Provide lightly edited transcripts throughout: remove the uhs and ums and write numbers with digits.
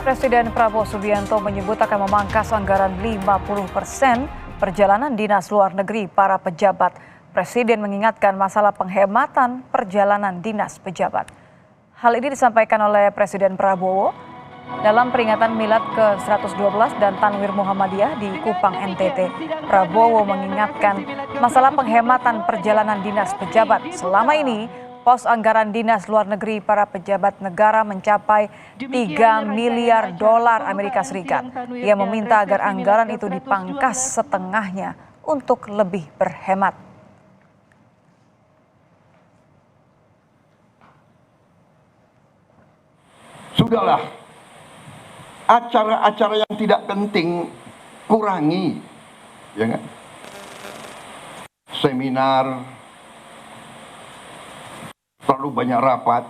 Presiden Prabowo Subianto menyebut akan memangkas anggaran 50% perjalanan dinas luar negeri para pejabat. Presiden mengingatkan masalah penghematan perjalanan dinas pejabat. Hal ini disampaikan oleh Presiden Prabowo dalam peringatan Milad ke-112 dan Tanwir Muhammadiyah di Kupang, NTT. Prabowo mengingatkan masalah penghematan perjalanan dinas pejabat. Selama ini, pos anggaran dinas luar negeri para pejabat negara mencapai 3 miliar dolar Amerika Serikat. Ia meminta agar anggaran itu dipangkas setengahnya untuk lebih berhemat. Sudahlah, acara-acara yang tidak penting kurangi, ya kan? Seminar, terlalu banyak rapat.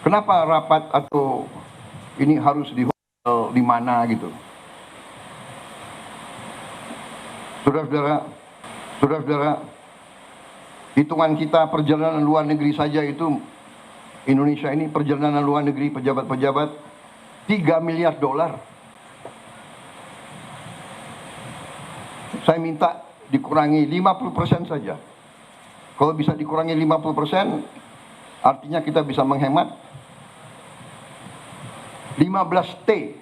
Kenapa rapat atau ini harus di hotel di mana gitu? Saudara-saudara, hitungan kita perjalanan luar negeri saja itu Indonesia ini perjalanan luar negeri pejabat-pejabat 3 miliar dolar. Saya minta dikurangi 50% saja. Kalau bisa dikurangi 50%, artinya kita bisa menghemat 15T.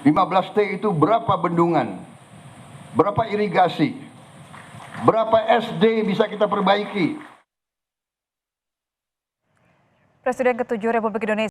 15T itu berapa bendungan, berapa irigasi, berapa SD bisa kita perbaiki. Presiden ke-7 Republik Indonesia